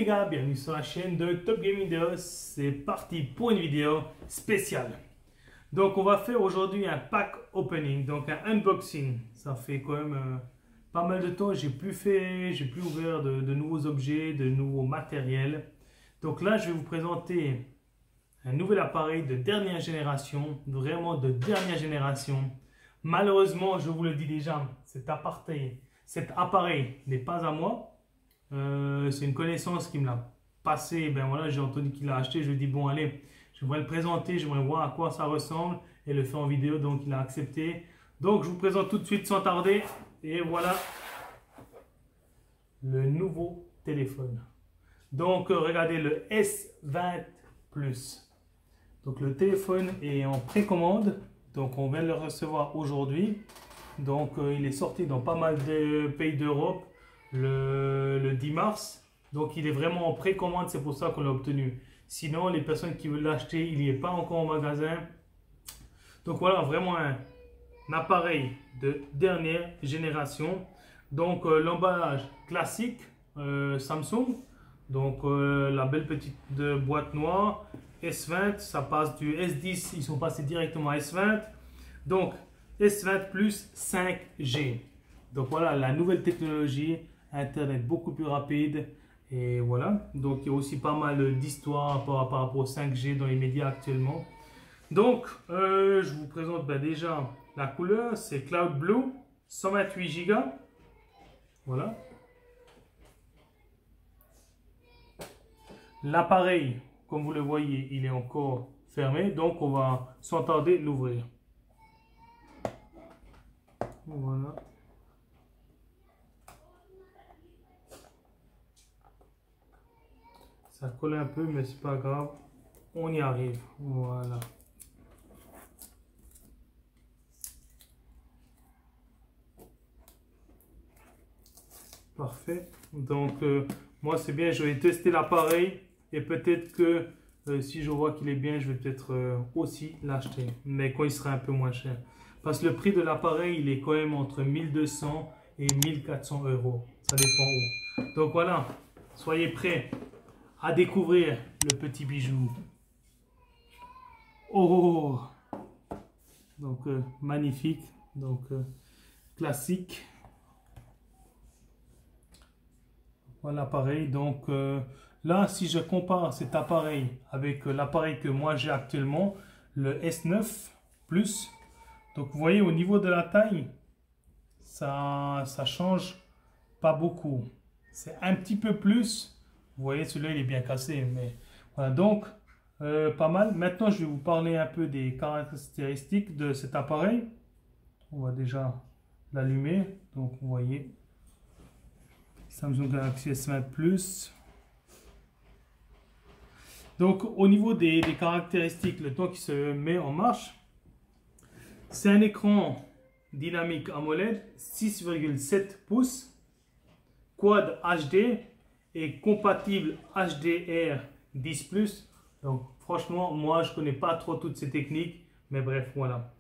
les gars, bienvenue sur la chaîne de Top Gaming Vidéo. C'est parti pour une vidéo spéciale. Donc on va faire aujourd'hui un pack opening, donc un unboxing. Ça fait quand même pas mal de temps, j'ai plus ouvert de nouveaux objets, de nouveaux matériels. Donc là je vais vous présenter un nouvel appareil de dernière génération, vraiment de dernière génération. Malheureusement, je vous le dis déjà, cet appareil n'est pas à moi. C'est une connaissance qui me l'a passé. Ben voilà, j'ai entendu qu'il l'a acheté. Je lui ai dit bon allez, j'aimerais le présenter, j'aimerais voir à quoi ça ressemble et le faire en vidéo. Donc il a accepté. Donc je vous présente tout de suite sans tarder. Et voilà le nouveau téléphone. Donc regardez le S20 Plus. Donc le téléphone est en précommande. Donc on vient de le recevoir aujourd'hui. Donc il est sorti dans pas mal de pays d'Europe le 10 mars. Donc il est vraiment en précommande, c'est pour ça qu'on l'a obtenu. Sinon les personnes qui veulent l'acheter, il n'y est pas encore en magasin. Donc voilà, vraiment un appareil de dernière génération. Donc l'emballage classique Samsung. Donc la belle petite boîte noire. S20, ça passe du S10, ils sont passés directement à S20. Donc S20 Plus 5G. Donc voilà la nouvelle technologie, Internet beaucoup plus rapide. Et voilà, donc il y a aussi pas mal d'histoires par rapport au 5G dans les médias actuellement. Donc je vous présente déjà la couleur, c'est Cloud Blue, 128 Go. Voilà. L'appareil, comme vous le voyez, il est encore fermé, donc on va sans tarder l'ouvrir. Voilà. Ça colle un peu, mais c'est pas grave. On y arrive. Voilà. Parfait. Donc, moi, c'est bien. Je vais tester l'appareil. Et peut-être que si je vois qu'il est bien, je vais peut-être aussi l'acheter. Mais quand il sera un peu moins cher. Parce que le prix de l'appareil, il est quand même entre 1200 et 1400 euros. Ça dépend où. Donc voilà, soyez prêts à découvrir le petit bijou. Oh! Donc magnifique, donc classique. Voilà l'appareil. Donc là, si je compare cet appareil avec l'appareil que moi j'ai actuellement, le S9 Plus. Donc vous voyez au niveau de la taille, ça change pas beaucoup. C'est un petit peu plus. Vous voyez celui-là il est bien cassé, mais voilà donc pas mal. Maintenant je vais vous parler un peu des caractéristiques de cet appareil. On va déjà l'allumer. Donc vous voyez Samsung Galaxy S20 Plus. Donc au niveau des caractéristiques, le temps qui se met en marche. C'est un écran dynamique AMOLED 6,7 pouces, Quad HD et compatible HDR10+. Donc franchement, moi je connais pas trop toutes ces techniques, mais bref, voilà.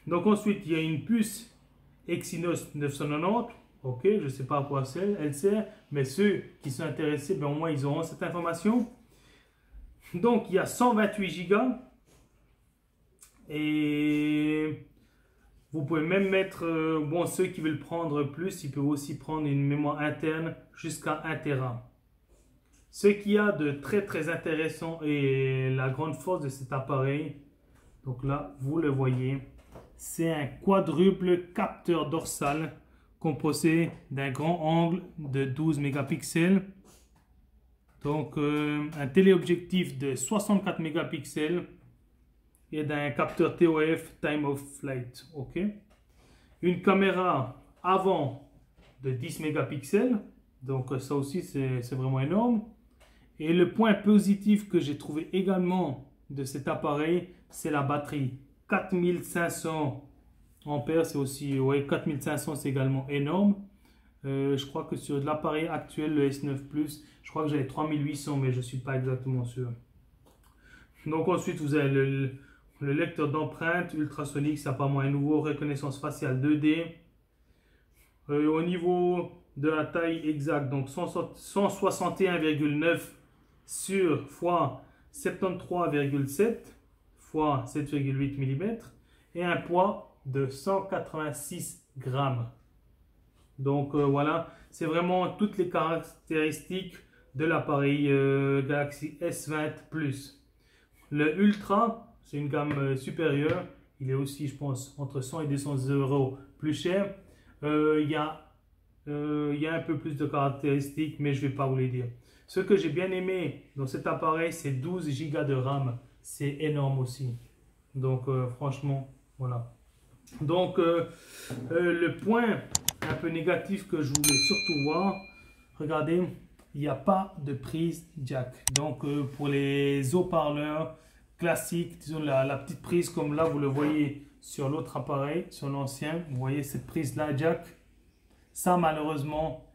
Donc ensuite, il y a une puce Exynos 990. Ok, je ne sais pas à quoi elle sert, mais ceux qui sont intéressés, ben, au moins ils auront cette information. Donc il y a 128 Go. Et vous pouvez même mettre, bon, ceux qui veulent prendre plus, ils peuvent aussi prendre une mémoire interne jusqu'à 1 Tera. Ce qu'il y a de très intéressant et la grande force de cet appareil, donc là, vous le voyez, c'est un quadruple capteur dorsal composé d'un grand angle de 12 mégapixels. Donc un téléobjectif de 64 mégapixels. Et d'un capteur TOF, Time of Flight, ok. Une caméra avant de 10 mégapixels, donc ça aussi c'est vraiment énorme. Et le point positif que j'ai trouvé également de cet appareil, c'est la batterie. 4500 ampères, c'est aussi, ouais, 4500 c'est également énorme. Je crois que sur l'appareil actuel, le S9 Plus, je crois que j'avais 3800, mais je ne suis pas exactement sûr. Donc ensuite, vous avez le lecteur d'empreintes ultrasonique, c'est apparemment un nouveau reconnaissance faciale 2D. Au niveau de la taille exacte. Donc 161,9 sur fois 73,7 fois 7,8 mm et un poids de 186 grammes. Donc voilà, c'est vraiment toutes les caractéristiques de l'appareil Galaxy S20 Plus. Le Ultra, c'est une gamme supérieure. Il est aussi, je pense, entre 100 et 200 € plus cher. Il y a un peu plus de caractéristiques, mais je ne vais pas vous les dire. Ce que j'ai bien aimé dans cet appareil, c'est 12 Go de RAM. C'est énorme aussi. Donc, franchement, voilà. Donc, le point un peu négatif que je voulais surtout voir, regardez, il n'y a pas de prise jack. Donc, pour les haut-parleurs classiques, disons la petite prise comme là, vous le voyez sur l'autre appareil, sur l'ancien, vous voyez cette prise-là jack. Ça, malheureusement,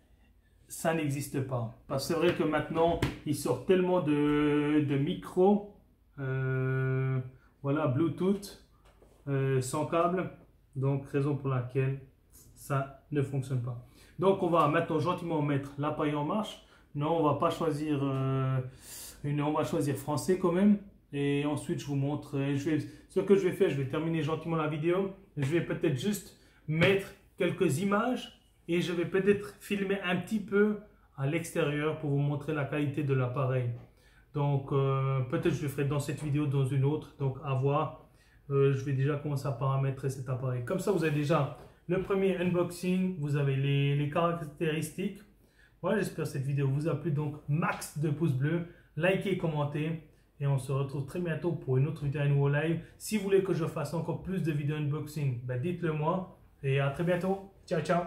ça n'existe pas. Parce que c'est vrai que maintenant, il sort tellement de micros, voilà, Bluetooth, sans câble. Donc, raison pour laquelle ça ne fonctionne pas. Donc, on va maintenant gentiment mettre l'appareil en marche. Non, on va pas choisir on va choisir français quand même. Et ensuite, je vous montre. Ce que je vais faire, je vais terminer gentiment la vidéo. Je vais peut-être juste mettre quelques images. Et je vais peut-être filmer un petit peu à l'extérieur pour vous montrer la qualité de l'appareil. Donc, peut-être je le ferai dans cette vidéo, dans une autre. Donc, à voir. Je vais déjà commencer à paramétrer cet appareil. Comme ça, vous avez déjà le premier unboxing. Vous avez les caractéristiques. Voilà, j'espère que cette vidéo vous a plu. Donc, max de pouces bleus. Likez, commentez. Et on se retrouve très bientôt pour une autre vidéo, un nouveau live. Si vous voulez que je fasse encore plus de vidéos unboxing, ben dites-le moi. Et à très bientôt. Ciao, ciao.